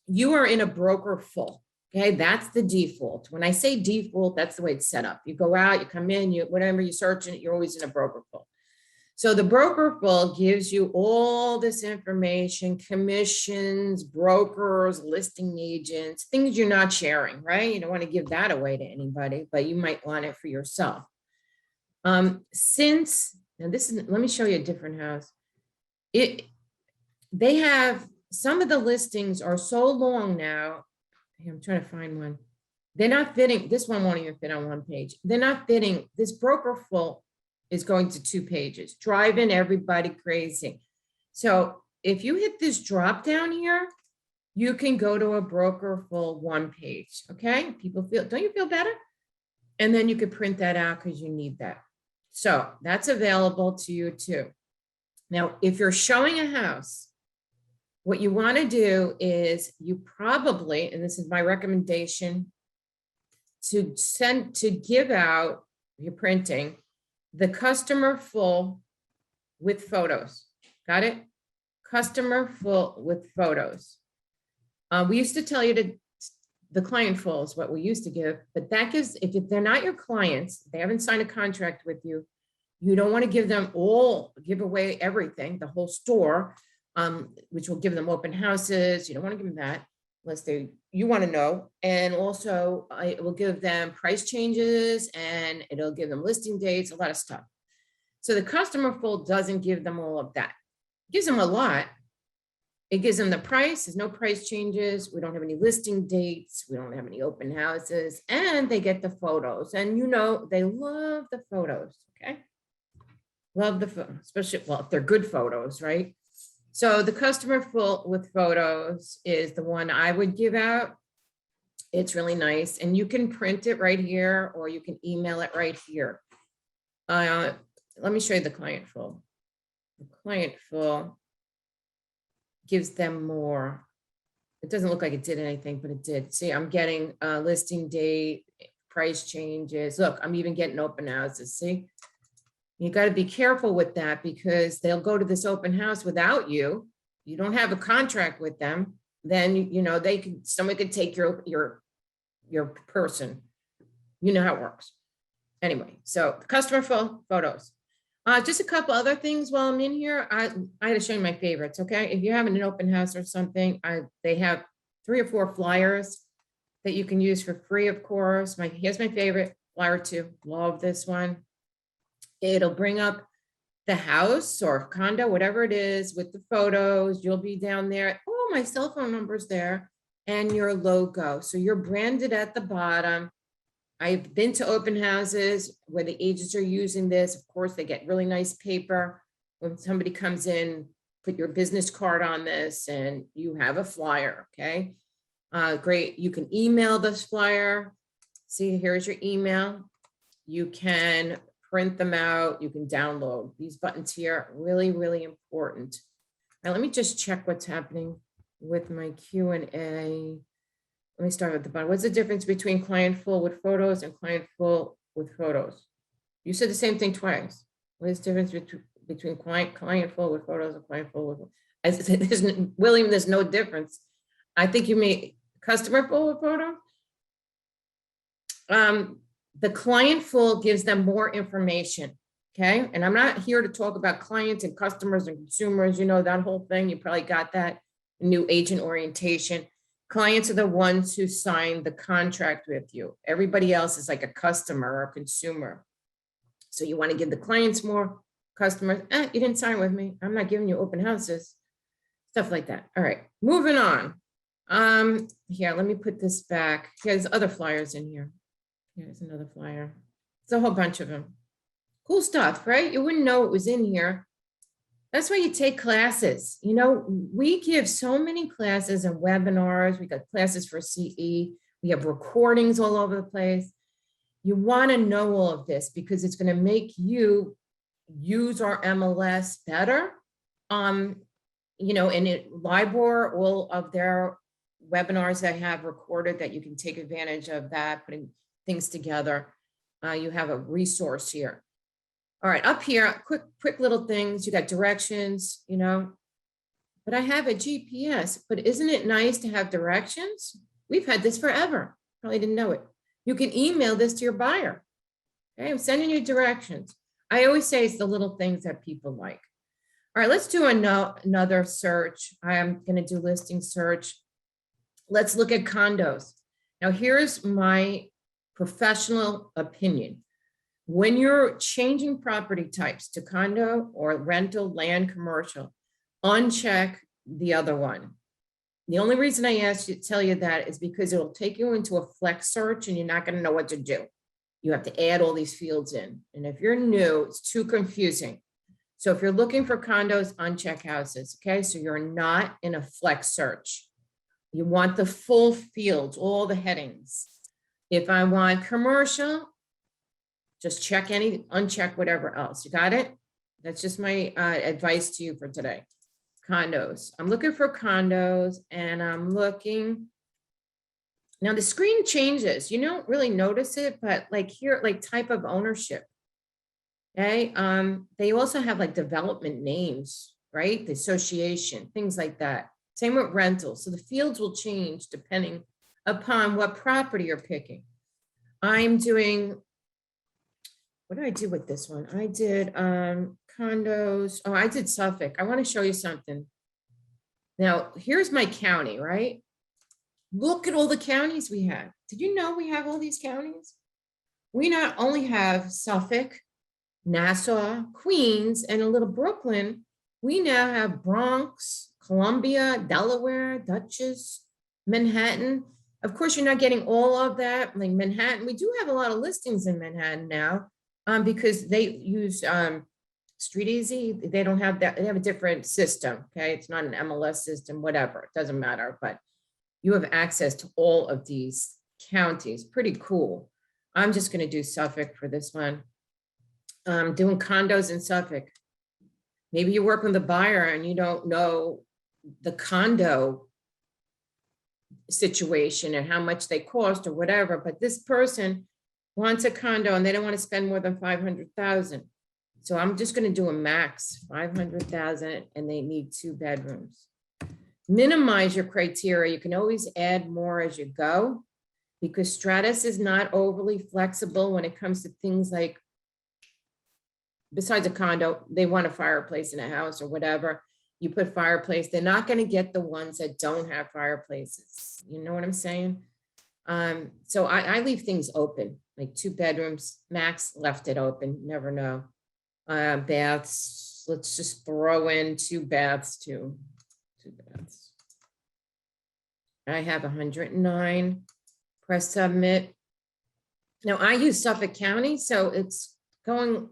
you are in a broker full, okay? That's the default. When I say default, that's the way it's set up. You go out, you come in, whatever you're searching, you're always in a broker full. So the broker full gives you all this information, commissions, brokers, listing agents, things you're not sharing, right? You don't want to give that away to anybody, but you might want it for yourself. Now let me show you a different house. They have, some of the listings are so long now. I'm trying to find one. They're not fitting, this one won't even fit on one page. They're not fitting, this broker full is going to 2 pages, driving everybody crazy. So if you hit this drop down here, you can go to a broker full 1 page, okay? Don't you feel better? And then you could print that out because you need that. So that's available to you too. Now, if you're showing a house, what you want to do is you probably, and this is my recommendation, to give out your printing, the customer full with photos. Got it? Customer full with photos. We used to tell you the client full is what we used to give, but that gives, if they're not your clients, they haven't signed a contract with you, you don't want to give away everything, the whole store, which will give them open houses. You don't want to give them that unless you want to know. And also it will give them price changes and it'll give them listing dates, a lot of stuff. So the customer full doesn't give them all of that. It gives them a lot. It gives them the price. There's no price changes. We don't have any listing dates. We don't have any open houses, and they get the photos. And you know, they love the photos. Okay. Love the photos, especially, well, if they're good photos, right? So the customer full with photos is the one I would give out. It's really nice. And you can print it right here, or you can email it right here. Let me show you the client full. The client full gives them more. It doesn't look like it did anything, but it did. See, I'm getting a listing date, price changes. Look, I'm even getting open houses. See, you got to be careful with that because they'll go to this open house without you. You don't have a contract with them. Then, you know, someone could take your person. You know how it works. Anyway, so customer full photos. Just a couple other things while I'm in here. I had to show you my favorites, okay? If you're having an open house or something, they have 3 or 4 flyers that you can use for free, of course. Here's my favorite, flyer 2. Love this one. It'll bring up the house or condo, whatever it is, with the photos. You'll be down there. Oh, my cell phone number's there and your logo. So you're branded at the bottom. I've been to open houses where the agents are using this. Of course, they get really nice paper. When somebody comes in, put your business card on this and you have a flyer, okay? Great, you can email this flyer. See, here's your email. You can print them out. You can download these buttons here. Really, really important. Now, let me just check what's happening with my Q&A. Let me start at the bottom. What's the difference between client full with photos and client full with photos? You said the same thing twice. What is the difference between client full with photos and client full with? William, there's no difference. I think you mean customer full with photos. The client full gives them more information. Okay. And I'm not here to talk about clients and customers and consumers. You know, that whole thing. You probably got that new agent orientation. Clients are the ones who sign the contract with you. Everybody else is like a customer or a consumer. So you want to give the clients more, customers. You didn't sign with me. I'm not giving you open houses. Stuff like that. All right, moving on. Here, let me put this back. There's other flyers in here. Here's another flyer. It's a whole bunch of them. Cool stuff, right? You wouldn't know it was in here. That's why you take classes. You know, we give so many classes and webinars. We got classes for CE. We have recordings all over the place. You want to know all of this because it's going to make you use our MLS better. You know, and LIBOR, all of their webinars that I have recorded that you can take advantage of that, putting things together. You have a resource here. All right, up here, quick little things. You got directions, you know, but I have a GPS, but isn't it nice to have directions? We've had this forever. Probably didn't know it. You can email this to your buyer. Okay, I'm sending you directions. I always say it's the little things that people like. All right, let's do another search. I am going to do listing search. Let's look at condos. Now, here's my professional opinion. When you're changing property types to condo or rental, land, commercial, uncheck the other one. The only reason I tell you that is because it'll take you into a flex search and you're not going to know what to do. You have to add all these fields in. And if you're new, it's too confusing. So if you're looking for condos, uncheck houses. Okay, so you're not in a flex search. You want the full fields, all the headings. If I want commercial, just check uncheck whatever else. You got it? That's just my advice to you for today. Condos. I'm looking for condos and I'm looking. Now the screen changes. You don't really notice it, but like here, like type of ownership. Okay. They also have like development names, right? The association, things like that. Same with rentals. So the fields will change depending upon what property you're picking. I'm doing, what did I do with this one? I did condos. Oh, I did Suffolk. I want to show you something. Now, here's my county, right? Look at all the counties we have. Did you know we have all these counties? We not only have Suffolk, Nassau, Queens, and a little Brooklyn, we now have Bronx, Columbia, Delaware, Dutchess, Manhattan. Of course, you're not getting all of that. Like Manhattan, we do have a lot of listings in Manhattan now because they use Street Easy. They don't have that. They have a different system. Okay, it's not an MLS system, whatever. It doesn't matter. But you have access to all of these counties. Pretty cool. I'm just going to do Suffolk for this one. Doing condos in Suffolk. Maybe you work with a buyer and you don't know the condo situation and how much they cost or whatever, but this person wants a condo and they don't want to spend more than 500,000. So I'm just going to do a max 500,000 and they need 2 bedrooms. Minimize your criteria. You can always add more as you go because Stratus is not overly flexible when it comes to things like, besides a condo, they want a fireplace in a house or whatever. You put fireplace, they're not going to get the ones that don't have fireplaces. You know what I'm saying? So I leave things open, like 2 bedrooms, max left it open, never know. Baths, let's just throw in 2 baths too. 2 baths. I have 109, press submit. Now I use Suffolk County, so it's going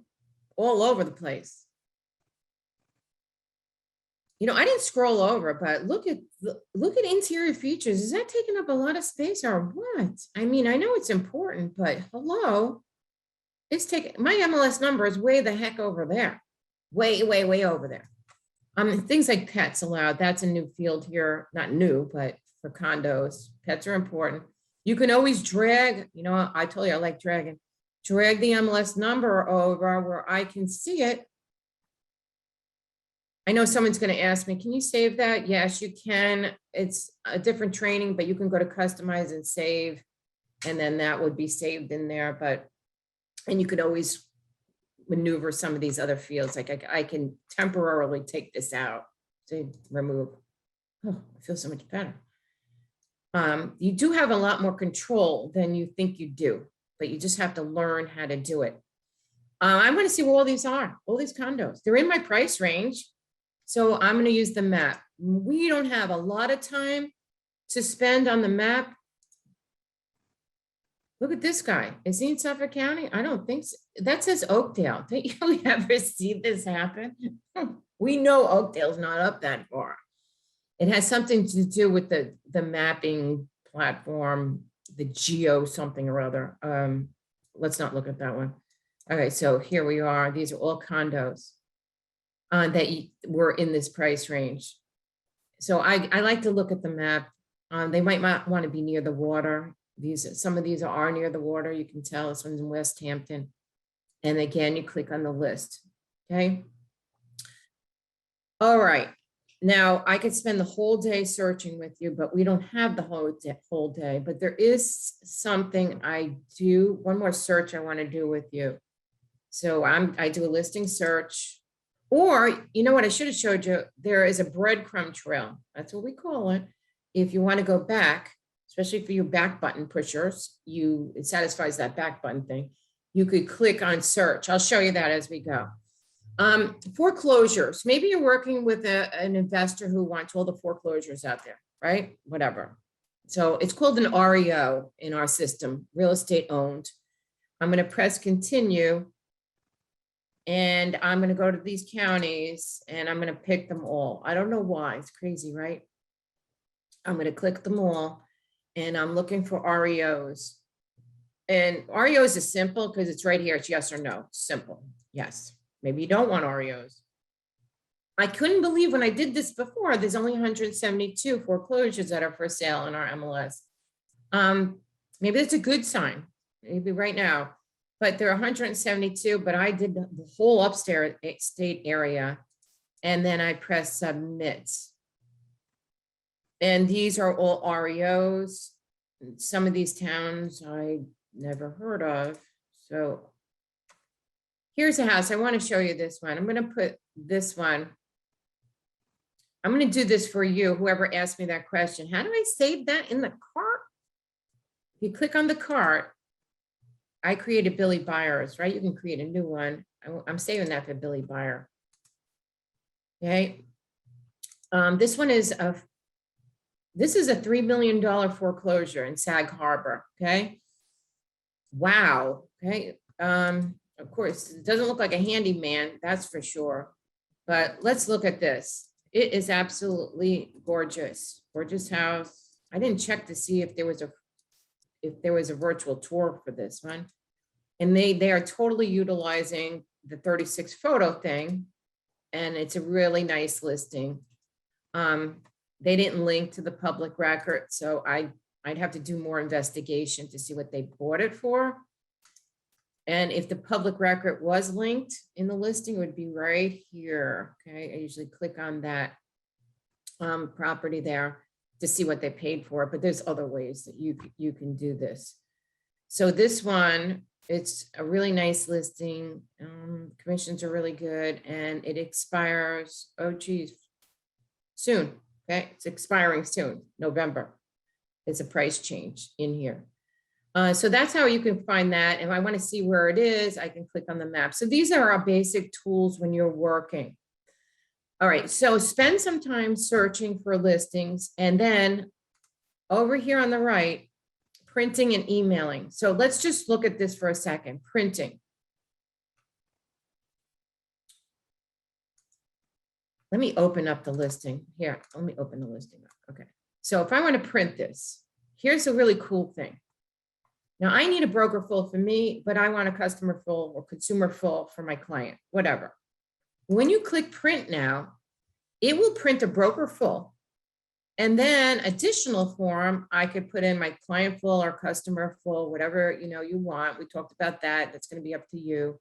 all over the place. You know, I didn't scroll over, but look at interior features. Is that taking up a lot of space or what? I mean, I know it's important, but hello, it's taking, my MLS number is way the heck over there. Way, way, way over there. Things like pets allowed. That's a new field here. Not new, but for condos, pets are important. You can always drag, you know, I told you I like dragging. Drag the MLS number over where I can see it. I know someone's going to ask me, can you save that? Yes, you can. It's a different training, but you can go to customize and save, and then that would be saved in there. But, and you could always maneuver some of these other fields. Like I can temporarily take this out to remove. Oh, I feel so much better. You do have a lot more control than you think you do, but you just have to learn how to do it. I want to see where all these are, all these condos. They're in my price range. So I'm going to use the map. We don't have a lot of time to spend on the map. Look at this guy. Is he in Suffolk County? I don't think so. That says Oakdale. Did you ever see this happen? We know Oakdale's not up that far. It has something to do with the mapping platform, the geo something or other. Let's not look at that one. All right, so here we are. These are all condos that were in this price range. So I like to look at the map. They might not want to be near the water. Some of these are near the water. You can tell this one's in West Hampton. And again, you click on the list, okay? All right, now I could spend the whole day searching with you, but we don't have the whole day, but there is something I do, one more search I want to do with you. So I do a listing search, or you know what I should have showed you, there is a breadcrumb trail. That's what we call it. If you want to go back, especially for your back button pushers, it satisfies that back button thing. You could click on search. I'll show you that as we go. Foreclosures. Maybe you're working with an investor who wants all the foreclosures out there, right? Whatever. So it's called an REO in our system, real estate owned. I'm going to press continue. And I'm going to go to these counties and I'm going to pick them all. I don't know why. It's crazy, right? I'm going to click them all and I'm looking for REOs. And REOs is simple because it's right here. It's yes or no. Simple. Yes. Maybe you don't want REOs. I couldn't believe when I did this before, there's only 172 foreclosures that are for sale in our MLS. Maybe that's a good sign. Maybe right now. But there are 172, but I did the whole upstairs state area. And then I press submit. And these are all REOs. Some of these towns I never heard of. So here's a house. I want to show you this one. I'm going to put this one. I'm going to do this for you, whoever asked me that question. How do I save that in the cart? If you click on the cart, I created Billy Byers, right? You can create a new one. I'm saving that for Billy Byer. Okay. This one is this is a $3 million foreclosure in Sag Harbor, okay? Wow, okay. Of course, it doesn't look like a handyman, that's for sure. But let's look at this. It is absolutely gorgeous, gorgeous house. I didn't check to see if there was a virtual tour for this one. And they are totally utilizing the 36 photo thing. And it's a really nice listing. They didn't link to the public record, so I'd have to do more investigation to see what they bought it for. And if the public record was linked in the listing, it would be right here. Okay, I usually click on that property there to see what they paid for it, but there's other ways that you can do this. So this one, it's a really nice listing. Commissions are really good, and it expires, oh geez, soon. Okay, it's expiring soon, November. It's a price change in here. So that's how you can find that. If I want to see where it is, I can click on the map. So these are our basic tools when you're working. All right, so spend some time searching for listings, and then over here on the right, printing and emailing. So let's just look at this for a second. Printing. Let me open up the listing here. Let me open the listing up. Okay. So if I want to print this, here's a really cool thing. Now I need a broker full for me, but I want a customer full or consumer full for my client, whatever. When you click print now, it will print a broker full. And then additional form, I could put in my client full or customer full, whatever you want. We talked about that. That's going to be up to you.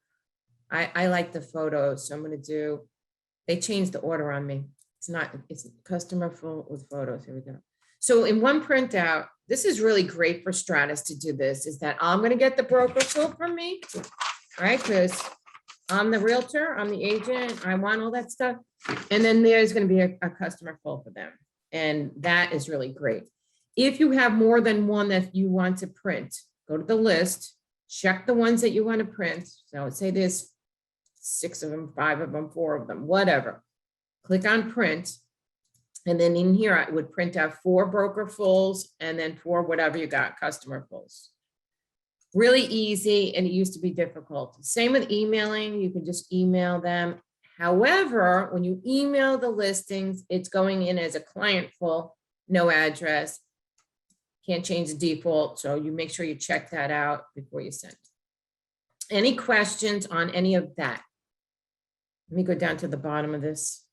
I like the photos, so I'm going to do. They changed the order on me. It's customer full with photos. Here we go. So in one printout, this is really great for Stratus to do this, is that I'm going to get the broker full from me, right? Because I'm the realtor, I'm the agent, I want all that stuff. And then there's going to be a customer full for them. And that is really great. If you have more than one that you want to print, go to the list, check the ones that you want to print. So say there's 6 of them, 5 of them, 4 of them, whatever. Click on print. And then in here, I would print out 4 broker fulls and then 4 whatever you got, customer fulls. Really easy, and it used to be difficult. Same with emailing, you can just email them. However, when you email the listings, it's going in as a client full, no address. Can't change the default, so you make sure you check that out before you send. Any questions on any of that? Let me go down to the bottom of this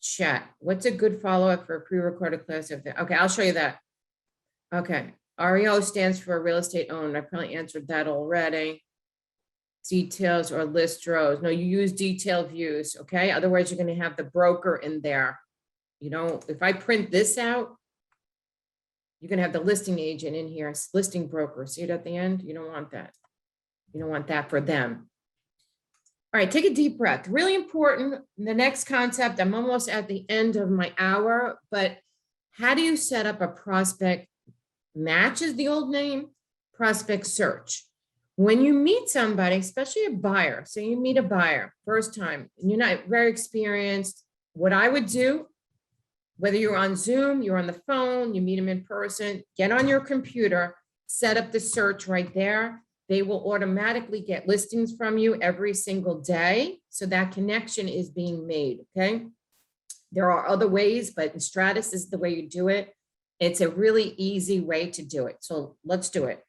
chat. What's a good follow-up for a pre-recorded class? Okay, I'll show you that. Okay, REO stands for real estate owned. I probably answered that already. Details or list rows. No, you use detailed views, okay? Otherwise, you're going to have the broker in there. If I print this out, you're going to have the listing agent in here, listing broker. See it at the end? You don't want that. You don't want that for them. All right, take a deep breath. Really important. The next concept, I'm almost at the end of my hour, but how do you set up a prospect match is the old name, prospect search? When you meet somebody, especially a buyer, so you meet a buyer first time, and you're not very experienced, what I would do, whether you're on Zoom, you're on the phone, you meet them in person, get on your computer, set up the search right there. They will automatically get listings from you every single day. So that connection is being made, okay? There are other ways, but in Stratus is the way you do it. It's a really easy way to do it. So let's do it.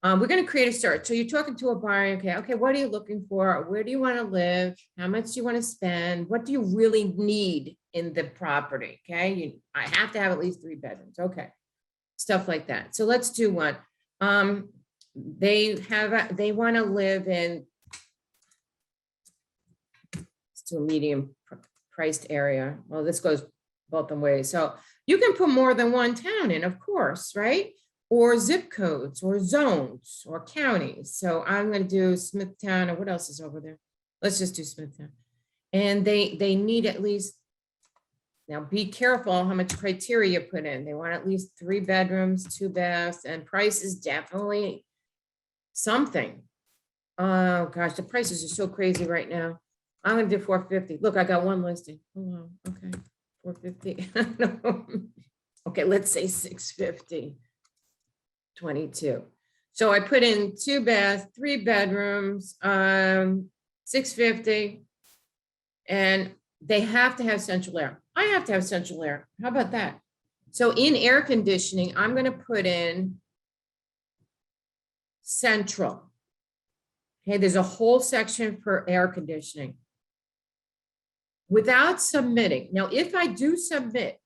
We're going to create a search. So you're talking to a buyer. Okay, what are you looking for? Where do you want to live? How much do you want to spend? What do you really need in the property? Okay, I have to have at least 3 bedrooms. Okay, stuff like that. So let's do one. They want to live in to a medium priced area. Well, this goes both ways. So you can put more than one town in, of course, right? Or zip codes or zones or counties. So I'm going to do Smithtown, or what else is over there? Let's just do Smithtown. And they need at least, now be careful how much criteria you put in. They want at least 3 bedrooms, 2 baths, and price is definitely something. Oh gosh, the prices are so crazy right now. I'm going to do 450. Look, I got one listing. Oh, wow. Okay, 450. Okay, let's say 650. 22. So I put in 2 baths, 3 bedrooms, 650. And they have to have central air. I have to have central air. How about that? So in air conditioning, I'm going to put in central. Okay, there's a whole section for air conditioning. Without submitting. Now, if I do submit,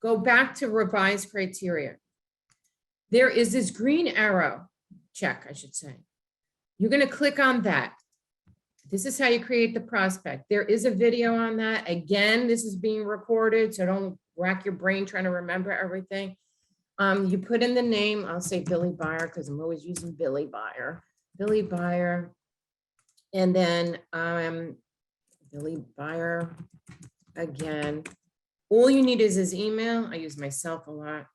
go back to revised criteria. There is this green arrow, check, I should say. You're going to click on that. This is how you create the prospect. There is a video on that. Again, this is being recorded, so don't rack your brain trying to remember everything. You put in the name, I'll say Billy Buyer, because I'm always using Billy Buyer. Billy Buyer. And then Billy Buyer again. All you need is his email. I use myself a lot.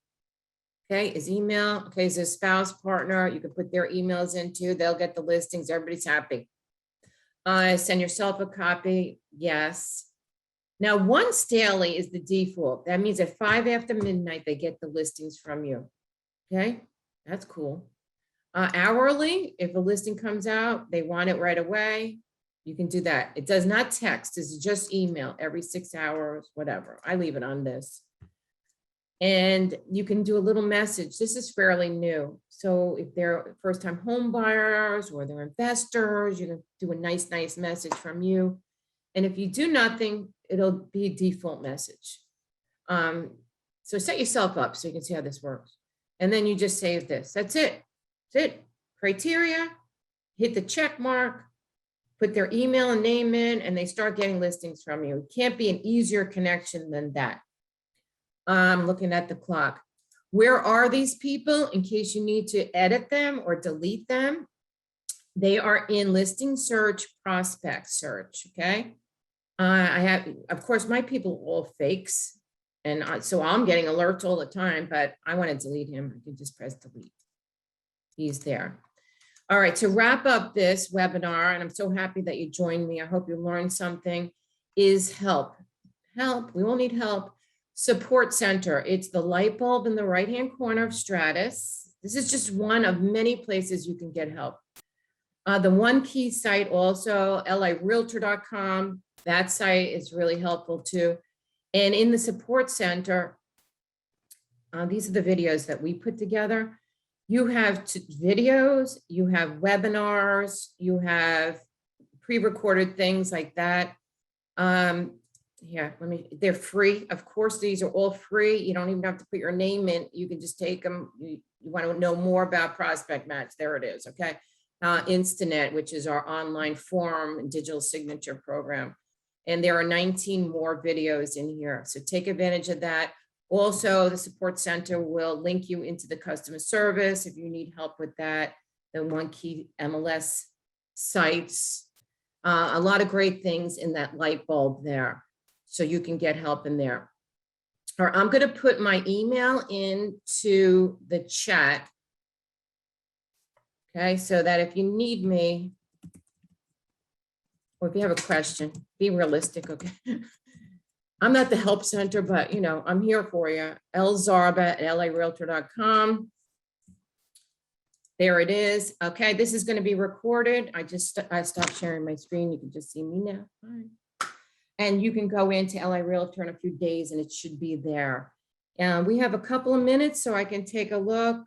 Okay, his email. Okay, his spouse, partner. You can put their emails into. They'll get the listings. Everybody's happy. Send yourself a copy. Yes. Now, once daily is the default. That means at 5 after midnight, they get the listings from you. Okay, that's cool. Hourly, if a listing comes out, they want it right away. You can do that. It does not text. It's just email every 6 hours, whatever. I leave it on this. And you can do a little message. This is fairly new. So if they're first-time home buyers or they're investors, you can do a nice message from you. And if you do nothing, it'll be a default message. So set yourself up so you can see how this works. And then you just save this. That's it. That's it. Criteria, hit the check mark, put their email and name in, and they start getting listings from you. It can't be an easier connection than that. I'm looking at the clock. Where are these people in case you need to edit them or delete them? They are in listing search, prospect search, okay? I have, of course, my people are all fakes. And so I'm getting alerts all the time, but I want to delete him. I can just press delete. He's there. All right, to wrap up this webinar, and I'm so happy that you joined me. I hope you learned something, is help. Help, we all need help. Support center, it's the light bulb in the right-hand corner of Stratus. This is just one of many places you can get help. The one key site also, lirealtor.com, that site is really helpful too. And in the support center, these are the videos that we put together. You have videos, you have webinars, you have pre-recorded things like that. Yeah, they're free. Of course, these are all free. You don't even have to put your name in. You can just take them. You want to know more about Prospect Match. There it is. Okay. Instanet, which is our online form and digital signature program. And there are 19 more videos in here. So take advantage of that. Also, the support center will link you into the customer service if you need help with that. The one key MLS sites, a lot of great things in that light bulb there. So you can get help in there. All right, I'm going to put my email into the chat. Okay, so that if you need me, or if you have a question, be realistic, okay? I'm not the help center, but you know, I'm here for you. lzarba@lirealtor.com. There it is. Okay, this is going to be recorded. I stopped sharing my screen. You can just see me now. All right. And you can go into LI Realtor in a few days and it should be there. We have a couple of minutes so I can take a look.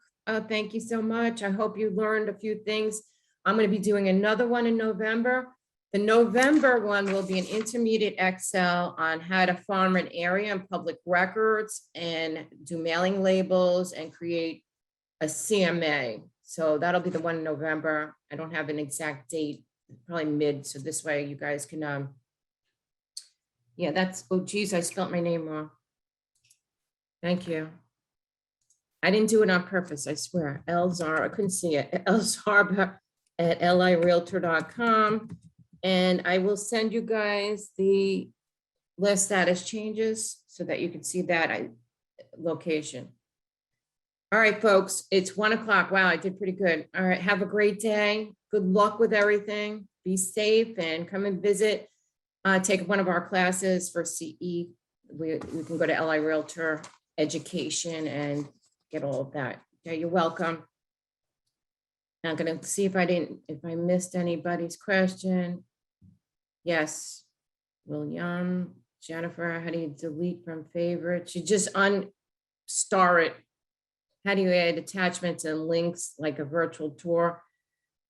Thank you so much. I hope you learned a few things. I'm going to be doing another one in November. The November one will be an intermediate Excel on how to farm an area and public records and do mailing labels and create a CMA. So that'll be the one in November. I don't have an exact date, probably mid. So this way you guys can, yeah, that's, oh geez, I spelled my name wrong. Thank you. I didn't do it on purpose, I swear. Elzar, I couldn't see it. elzarba@lirealtor.com. And I will send you guys the list status changes so that you can see that location. All right, folks, it's 1 o'clock. Wow, I did pretty good. All right, have a great day. Good luck with everything. Be safe and come and visit. Take one of our classes for CE we can go to LI Realtor Education and get all of that. Okay, you're welcome. I'm gonna see if I missed anybody's question. Yes, William, Jennifer, how do you delete from favorites? You just unstar it. How do you add attachments and links like a virtual tour?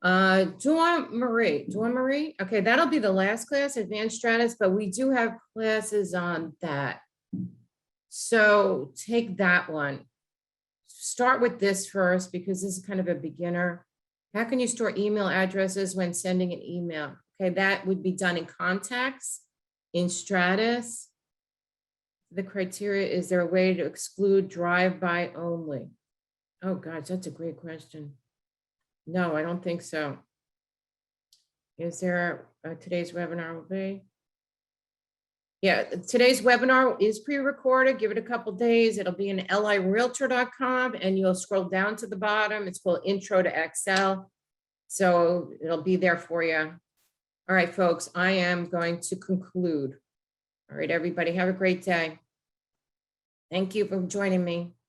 Dawn Marie. Okay, that'll be the last class, Advanced Stratus, but we do have classes on that. So take that one. Start with this first because this is kind of a beginner. How can you store email addresses when sending an email? Okay, that would be done in contacts in Stratus. The criteria, is there a way to exclude drive-by only? Oh gosh, that's a great question. No, I don't think so. Is there today's webinar will be? Yeah, today's webinar is pre-recorded. Give it a couple days. It'll be in lirealtor.com and you'll scroll down to the bottom. It's called Intro to Excel. So it'll be there for you. All right, folks, I am going to conclude. All right, everybody, have a great day. Thank you for joining me.